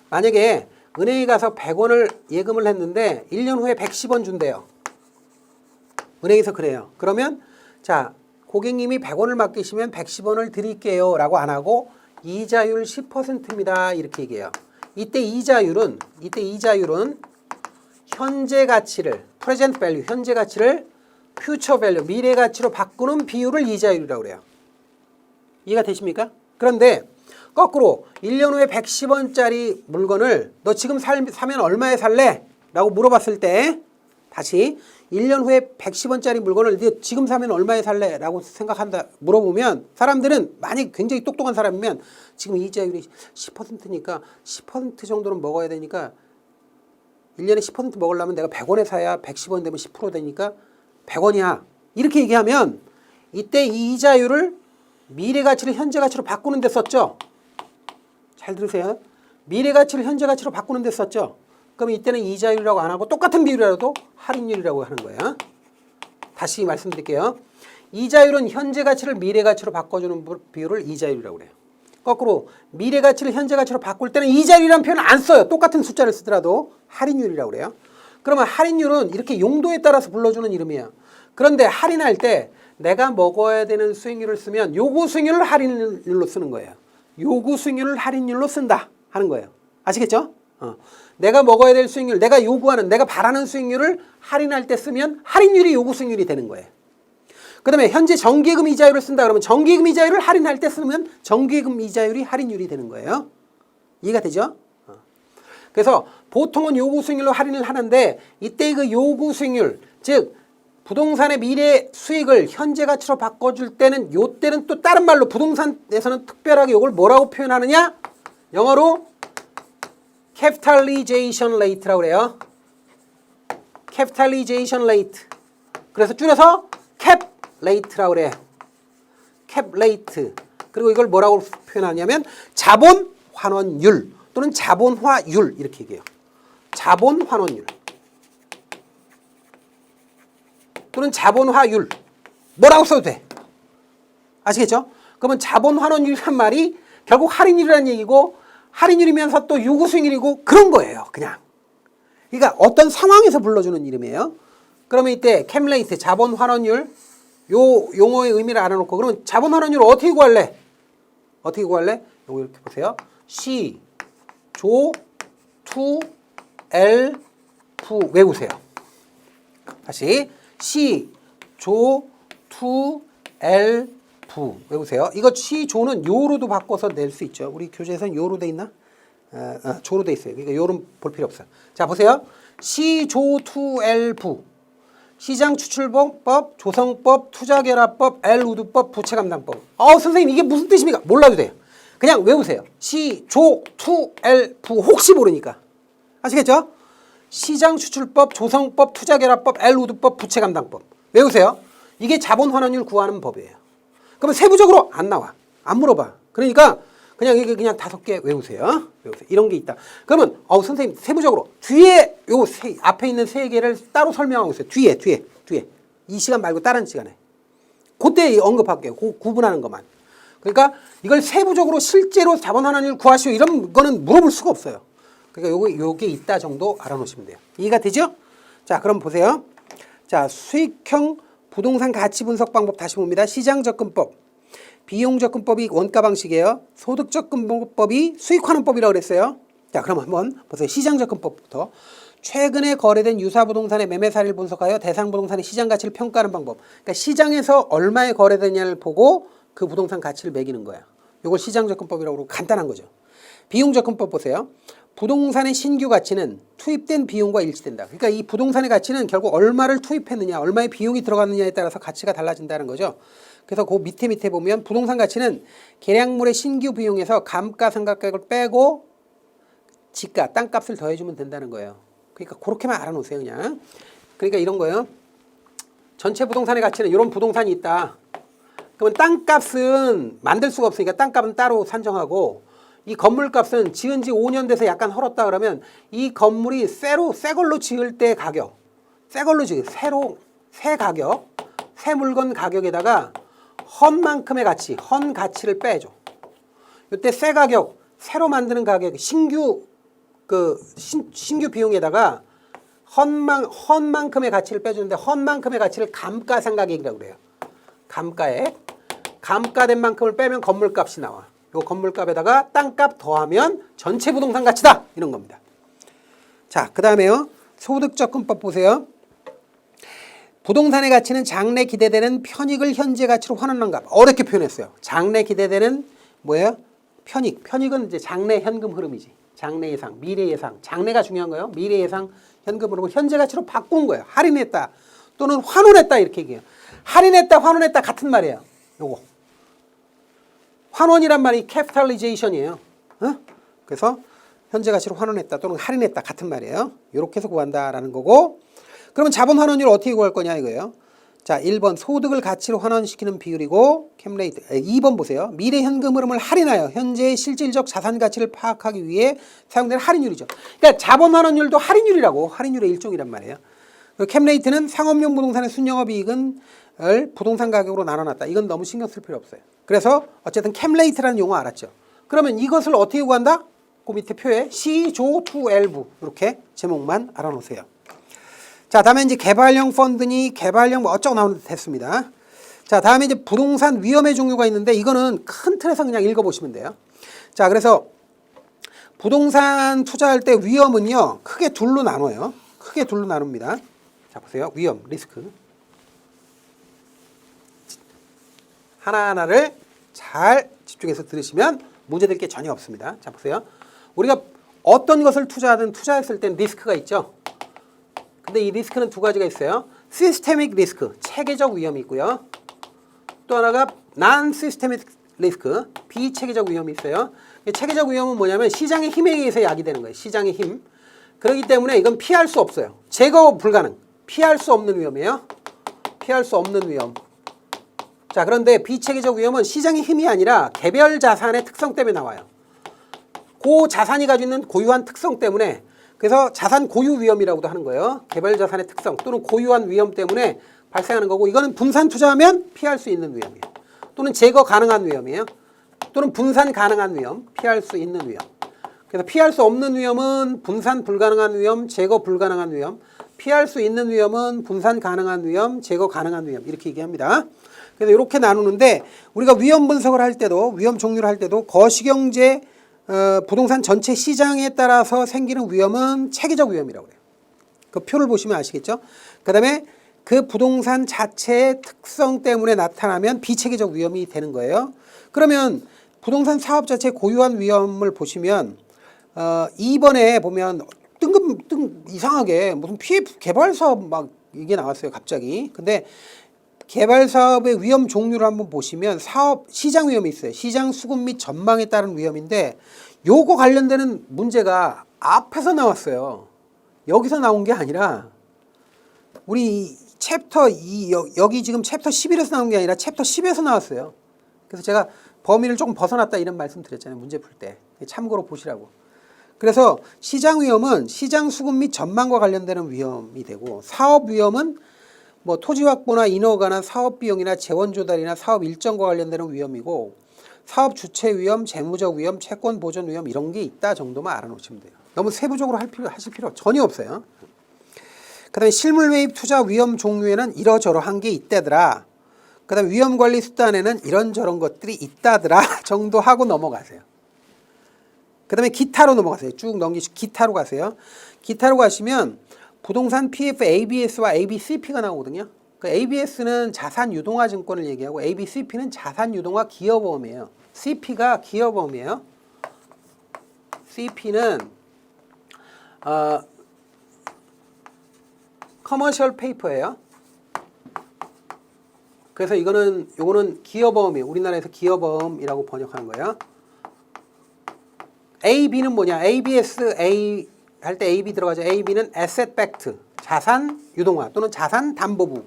만약에 은행에 가서 100원을 예금을 했는데 1년 후에 110원 준대요. 은행에서 그래요. 그러면 자 고객님이 100원을 맡기시면 110원을 드릴게요 라고 안 하고 이자율 10%입니다 이렇게 얘기해요. 이때 이자율은 현재 가치를 present value 현재 가치를 future value 미래 가치로 바꾸는 비율을 이자율이라고 그래요. 이해가 되십니까? 그런데 거꾸로 1년 후에 110원짜리 물건을 너 지금 사면 얼마에 살래? 라고 물어봤을 때 다시 1년 후에 110원짜리 물건을 너 지금 사면 얼마에 살래? 라고 생각한다 물어보면 사람들은 만약 굉장히 똑똑한 사람이면 지금 이자율이 10%니까 10% 정도는 먹어야 되니까 1년에 10% 먹으려면 내가 100원에 사야 110원 되면 10% 되니까 100원이야. 이렇게 얘기하면 이때 이 이자율을 미래 가치를 현재 가치로 바꾸는 데 썼죠. 잘 들으세요. 미래 가치를 현재 가치로 바꾸는 데 썼죠. 그럼 이때는 이자율이라고 안 하고 똑같은 비율이라도 할인율이라고 하는 거예요. 다시 말씀드릴게요. 이자율은 현재 가치를 미래 가치로 바꿔주는 비율을 이자율이라고 그래요. 거꾸로 미래 가치를 현재 가치로 바꿀 때는 이자율이라는 표현을 안 써요. 똑같은 숫자를 쓰더라도 할인율이라고 그래요. 그러면 할인율은 이렇게 용도에 따라서 불러주는 이름이에요. 그런데 할인할 때 내가 먹어야 되는 수익률을 쓰면 요구 수익률을 할인율로 쓰는 거예요. 요구 수익률을 할인율로 쓴다 하는 거예요. 아시겠죠? 내가 먹어야 될 수익률, 내가 요구하는, 내가 바라는 수익률을 할인할 때 쓰면 할인율이 요구 수익률이 되는 거예요. 그 다음에 현재 정기예금 이자율을 쓴다 그러면 정기예금 이자율을 할인할 때 쓰면 정기예금 이자율이 할인율이 되는 거예요. 이해가 되죠? 그래서 보통은 요구 수익률로 할인을 하는데 이때 그 요구 수익률, 즉 부동산의 미래 수익을 현재 가치로 바꿔줄 때는 요때는 또 다른 말로 부동산에서는 특별하게 요걸 뭐라고 표현하느냐? 영어로 capitalization rate라고 그래요. capitalization rate. 그래서 줄여서 cap rate라고 그래. cap rate. 그리고 이걸 뭐라고 표현하냐면 자본 환원율 또는 자본화율 이렇게 얘기해요. 자본 환원율 또는 자본화율 뭐라고 써도 돼. 아시겠죠? 그러면 자본 환원율이란 말이 결국 할인율이라는 얘기고 할인율이면서 또 요구 수익률이고 그런 거예요. 그냥. 그러니까 어떤 상황에서 불러주는 이름이에요. 그러면 이때 캠레이트 자본 환원율 요 용어의 의미를 알아놓고 그러면 자본 환원율을 어떻게 구할래? 어떻게 구할래? 요거 이렇게 보세요. C 조 투 L 부 외우세요. 다시 C 조 투 L 부 외우세요. 이거 C 조는 요로도 바꿔서 낼 수 있죠. 우리 교재에서는 요로 돼 있나? 조로 돼 있어요. 그러니까 요는 볼 필요 없어요. 자 보세요. C 조 투 L 부 시장 추출법, 조성법, 투자결합법, L우드법, 부채감당법. 선생님 이게 무슨 뜻입니까? 몰라도 돼요. 그냥 외우세요. 시, 조, 투, 엘, 부 혹시 모르니까. 아시겠죠? 시장 추출법, 조성법, 투자결합법, L우드법, 부채감당법. 외우세요. 이게 자본 환원율 구하는 법이에요. 그러면 세부적으로 안 나와. 안 물어봐. 그러니까 그냥 이게 그냥 5개 외우세요. 외우세요. 이런 게 있다. 그러면 선생님 세부적으로 뒤에 앞에 있는 3개를 따로 설명하고 있어요. 뒤에. 이 시간 말고 다른 시간에. 그때 언급할게요. 구분하는 것만. 그러니까 이걸 세부적으로 실제로 자본 환원율 구하시오 이런 거는 물어볼 수가 없어요. 그러니까 요게 있다 정도 알아놓으시면 돼요. 이해가 되죠? 자, 그럼 보세요. 자, 수익형 부동산 가치 분석 방법 다시 봅니다. 시장 접근법, 비용 접근법이 원가 방식이에요. 소득 접근법이 수익 환원법이라고 그랬어요. 자, 그럼 한번 보세요. 시장 접근법부터. 최근에 거래된 유사 부동산의 매매 사례를 분석하여 대상 부동산의 시장 가치를 평가하는 방법. 그러니까 시장에서 얼마에 거래되냐를 보고 그 부동산 가치를 매기는 거야. 이걸 시장 접근법이라고 그러고 간단한 거죠. 비용접근법 보세요. 부동산의 신규 가치는 투입된 비용과 일치된다. 그러니까 이 부동산의 가치는 결국 얼마를 투입했느냐, 얼마의 비용이 들어갔느냐에 따라서 가치가 달라진다는 거죠. 그래서 그 밑에 보면 부동산 가치는 계량물의 신규 비용에서 감가상각액을 빼고 지가, 땅값을 더해주면 된다는 거예요. 그러니까 그렇게만 알아놓으세요, 그냥. 그러니까 이런 거예요. 전체 부동산의 가치는 이런 부동산이 있다. 그러면 땅값은 만들 수가 없으니까 땅값은 따로 산정하고 이 건물값은 지은 지 5년 돼서 약간 헐었다 그러면 이 건물이 새 걸로 지을 때 가격, 새 가격, 새 물건 가격에다가 헌 만큼의 가치, 헌 가치를 빼줘. 이때 새 가격, 새로 만드는 가격, 신규 비용에다가 헌 만큼의 가치를 빼주는데 헌 만큼의 가치를 감가상각액이라고 그래요. 감가액. 감가된 만큼을 빼면 건물값이 나와. 요 건물값에다가 땅값 더하면 전체 부동산 가치다. 이런 겁니다. 자, 그 다음에요. 소득접근법 보세요. 부동산의 가치는 장래 기대되는 편익을 현재 가치로 환원한 값. 어렵게 표현했어요. 장래 기대되는 뭐예요? 편익. 편익은 이제 장래 현금 흐름이지. 장래 예상, 미래 예상. 장래가 중요한 거예요. 미래 예상 현금 흐름을 현재 가치로 바꾼 거예요. 할인했다. 또는 환원했다. 이렇게 얘기해요. 할인했다, 환원했다 같은 말이에요. 요거. 환원이란 말이 capitalization이에요. 어? 그래서 현재 가치로 환원했다 또는 할인했다 같은 말이에요. 이렇게 해서 구한다라는 거고. 그러면 자본 환원율을 어떻게 구할 거냐 이거예요. 자, 1번 소득을 가치로 환원시키는 비율이고 캠레이트. 2번 보세요. 미래 현금 흐름을 할인하여 현재의 실질적 자산 가치를 파악하기 위해 사용되는 할인율이죠. 그러니까 자본 환원율도 할인율이라고. 할인율의 일종이란 말이에요. 캠레이트는 상업용 부동산의 순영업이익은 부동산 가격으로 나눠놨다. 이건 너무 신경 쓸 필요 없어요. 그래서 어쨌든 캠레이트라는 용어 알았죠. 그러면 이것을 어떻게 구한다? 그 밑에 표에 시조투엘부 이렇게 제목만 알아놓으세요. 자, 다음에 이제 개발형 펀드니 개발형 뭐 어쩌고 나오는데 됐습니다. 자, 다음에 이제 부동산 위험의 종류가 있는데 이거는 큰 틀에서 그냥 읽어보시면 돼요. 자, 그래서 부동산 투자할 때 위험은요 크게 둘로 나눠요. 크게 둘로 나눕니다. 자, 보세요. 위험, 리스크. 하나하나를 잘 집중해서 들으시면 문제될 게 전혀 없습니다. 자, 보세요. 우리가 어떤 것을 투자했을 땐 리스크가 있죠. 근데 이 리스크는 두 가지가 있어요. 시스테믹 리스크, 체계적 위험이 있고요. 또 하나가 non-systemic 리스크, 비체계적 위험이 있어요. 체계적 위험은 뭐냐면 시장의 힘에 의해서 야기되는 거예요. 시장의 힘. 그렇기 때문에 이건 피할 수 없어요. 제거 불가능. 피할 수 없는 위험이에요. 피할 수 없는 위험. 자, 그런데 비체계적 위험은 시장의 힘이 아니라 개별 자산의 특성 때문에 나와요. 그 자산이 가지고 있는 고유한 특성 때문에 그래서 자산 고유 위험이라고도 하는 거예요. 개별 자산의 특성 또는 고유한 위험 때문에 발생하는 거고 이거는 분산 투자하면 피할 수 있는 위험이에요. 또는 제거 가능한 위험이에요. 또는 분산 가능한 위험, 피할 수 있는 위험. 그래서 피할 수 없는 위험은 분산 불가능한 위험, 제거 불가능한 위험. 피할 수 있는 위험은 분산 가능한 위험, 제거 가능한 위험. 이렇게 얘기합니다. 그래서 이렇게 나누는데 우리가 위험 분석을 할 때도 위험 종류를 할 때도 거시경제 부동산 전체 시장에 따라서 생기는 위험은 체계적 위험이라고 해요. 그 표를 보시면 아시겠죠? 그 다음에 그 부동산 자체의 특성 때문에 나타나면 비체계적 위험이 되는 거예요. 그러면 부동산 사업 자체의 고유한 위험을 보시면 2번에 보면 이상하게 무슨 PF 개발 사업 막 이게 나왔어요. 갑자기. 근데 개발 사업의 위험 종류를 한번 보시면 사업 시장 위험이 있어요. 시장 수급 및 전망에 따른 위험인데 요거 관련되는 문제가 앞에서 나왔어요. 여기서 나온 게 아니라 우리 챕터 2 여기 지금 챕터 11에서 나온 게 아니라 챕터 10에서 나왔어요. 그래서 제가 범위를 조금 벗어났다 이런 말씀 드렸잖아요. 문제 풀 때. 참고로 보시라고. 그래서 시장 위험은 시장 수급 및 전망과 관련되는 위험이 되고 사업 위험은 뭐 토지 확보나 인허가 관한 사업 비용이나 재원 조달이나 사업 일정과 관련되는 위험이고 사업 주체 위험, 재무적 위험, 채권 보존 위험 이런 게 있다 정도만 알아놓으시면 돼요. 너무 세부적으로 하실 필요 전혀 없어요. 그 다음에 실물 매입 투자 위험 종류에는 이러저러한 게 있다더라. 그 다음에 위험 관리 수단에는 이런저런 것들이 있다더라 정도 하고 넘어가세요. 그 다음에 기타로 넘어가세요. 쭉 넘기시고 기타로 가세요. 기타로 가시면 부동산 PF ABS와 ABCP가 나오거든요. 그 ABS는 자산 유동화 증권을 얘기하고 ABCP는 자산 유동화 기여보험이에요. CP가 기여보험이에요. CP는 커머셜 페이퍼예요. 그래서 요거는 기업어음이에요. 우리나라에서 기업어음이라고 번역하는 거예요. AB는 뭐냐? ABS, A 할 때 AB 들어가죠. AB는 Asset Backed, 자산 유동화 또는 자산 담보부.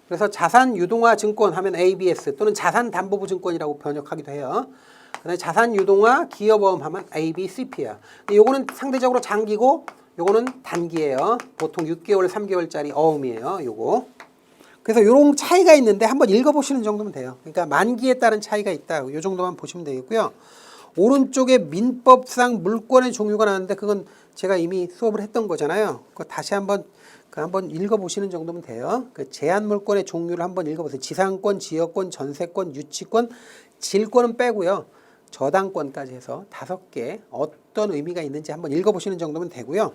그래서 자산 유동화 증권 하면 ABS 또는 자산 담보부 증권이라고 번역하기도 해요. 그다음에 자산 유동화 기업어음 하면 ABCP야. 요거는 상대적으로 장기고 요거는 단기예요. 보통 6개월, 3개월짜리 어음이에요. 요거. 그래서 요런 차이가 있는데 한번 읽어보시는 정도면 돼요. 그러니까 만기에 따른 차이가 있다. 요 정도만 보시면 되겠고요. 오른쪽에 민법상 물권의 종류가 나왔는데 그건 제가 이미 수업을 했던 거잖아요. 그거 다시 한번 읽어보시는 정도면 돼요. 그 제한 물권의 종류를 한번 읽어보세요. 지상권, 지역권, 전세권, 유치권, 질권은 빼고요. 저당권까지 해서 5개 어떤 의미가 있는지 한번 읽어보시는 정도면 되고요.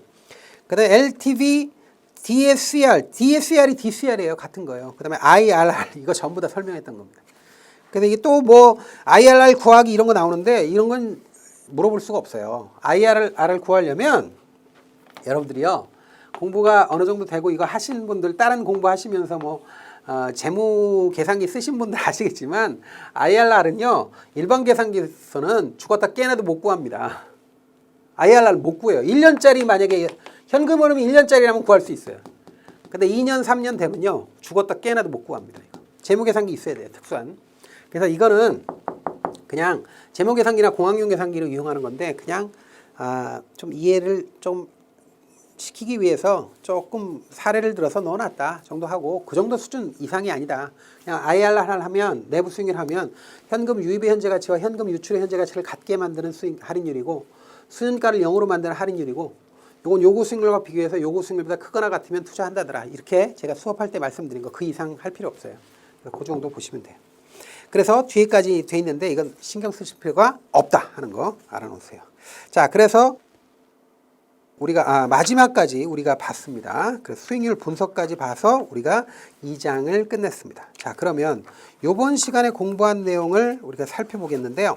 그 다음에 LTV, DSCR, DSCR이 DCR이에요. 같은 거예요. 그 다음에 IRR, 이거 전부 다 설명했던 겁니다. 그래서 이게 또 뭐 IRR 구하기 이런 거 나오는데 이런 건 물어볼 수가 없어요. IRR 구하려면 여러분들이요. 공부가 어느 정도 되고 이거 하시는 분들 다른 공부하시면서 뭐 재무 계산기 쓰신 분들 아시겠지만 IRR은요. 일반 계산기에서는 죽었다 깨나도 못 구합니다. IRR 못 구해요. 1년짜리 만약에 현금 흐름이 1년짜리라면 구할 수 있어요. 근데 2년, 3년 되면요. 죽었다 깨나도 못 구합니다. 재무 계산기 있어야 돼요. 특수한. 그래서 이거는 그냥 재무 계산기나 공학용 계산기를 이용하는 건데 그냥 좀 이해를 좀 시키기 위해서 조금 사례를 들어서 넣어놨다 정도 하고 그 정도 수준 이상이 아니다. 그냥 IRR 하면 내부 수익률 하면 현금 유입의 현재 가치와 현금 유출의 현재 가치를 같게 만드는 수익 할인율이고 수준가를 0으로 만드는 할인율이고 요건 요구 수익률과 비교해서 요구 수익률보다 크거나 같으면 투자한다더라. 이렇게 제가 수업할 때 말씀드린 거 그 이상 할 필요 없어요. 그 정도 보시면 돼요. 그래서 뒤에까지 돼 있는데 이건 신경 쓰실 필요가 없다 하는 거 알아놓으세요. 자, 그래서 우리가 마지막까지 우리가 봤습니다. 그래서 수익률 분석까지 봐서 우리가 2장을 끝냈습니다. 자, 그러면 이번 시간에 공부한 내용을 우리가 살펴보겠는데요.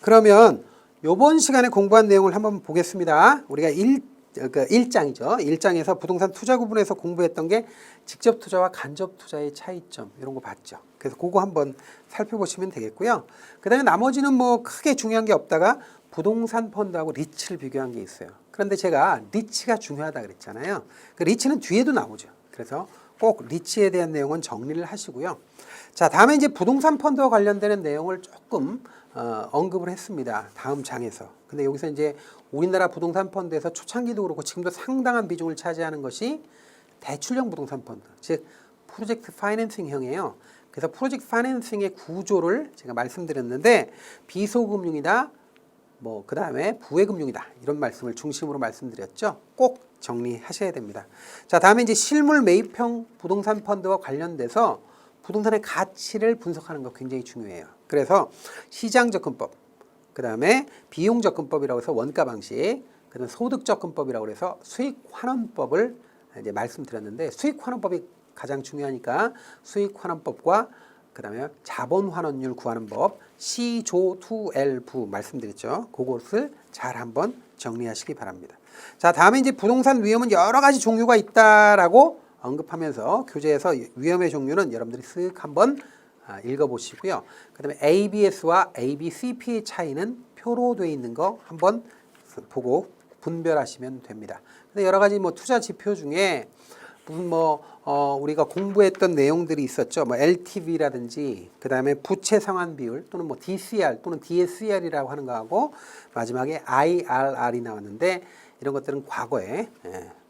그러면 이번 시간에 공부한 내용을 한번 보겠습니다. 우리가 1장이죠. 1장에서 부동산 투자 구분에서 공부했던 게 직접 투자와 간접 투자의 차이점 이런 거 봤죠. 그래서 그거 한번 살펴보시면 되겠고요. 그 다음에 나머지는 뭐 크게 중요한 게 없다가 부동산 펀드하고 리츠를 비교한 게 있어요. 그런데 제가 리츠가 중요하다 그랬잖아요. 그 리츠는 뒤에도 나오죠. 그래서 꼭 리츠에 대한 내용은 정리를 하시고요. 자, 다음에 이제 부동산 펀드와 관련되는 내용을 조금 언급을 했습니다. 다음 장에서. 근데 여기서 이제 우리나라 부동산 펀드에서 초창기도 그렇고 지금도 상당한 비중을 차지하는 것이 대출형 부동산 펀드, 즉 프로젝트 파이낸싱형이에요. 그래서 프로젝트 파이낸싱의 구조를 제가 말씀드렸는데 비소금융이다, 뭐 그 다음에 부외금융이다 이런 말씀을 중심으로 말씀드렸죠. 꼭 정리하셔야 됩니다. 자, 다음에 이제 실물 매입형 부동산 펀드와 관련돼서 부동산의 가치를 분석하는 거 굉장히 중요해요. 그래서 시장 접근법, 그 다음에 비용 접근법이라고 해서 원가 방식, 그 다음에 소득 접근법이라고 해서 수익 환원법을 이제 말씀드렸는데 수익 환원법이 가장 중요하니까 수익 환원법과 그 다음에 자본 환원율 구하는 법, C조2L부 말씀드렸죠. 그것을 잘 한번 정리하시기 바랍니다. 자, 다음에 이제 부동산 위험은 여러 가지 종류가 있다라고 언급하면서 교재에서 위험의 종류는 여러분들이 쓱 한번 읽어보시고요. 그 다음에 ABS와 ABCP의 차이는 표로 되어 있는 거 한번 보고 분별하시면 됩니다. 근데 여러 가지 뭐 투자 지표 중에 무슨 우리가 공부했던 내용들이 있었죠. 뭐 LTV라든지 그 다음에 부채 상환 비율 또는 뭐 DCR 또는 DSCR이라고 하는 거하고 마지막에 IRR이 나왔는데 이런 것들은 과거에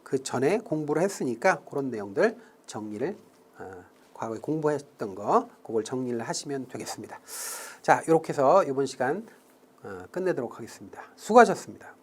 그 전에 공부를 했으니까 그런 내용들 정리를 과거에 공부했던 거 그걸 정리를 하시면 되겠습니다. 자, 이렇게 해서 이번 시간 끝내도록 하겠습니다. 수고하셨습니다.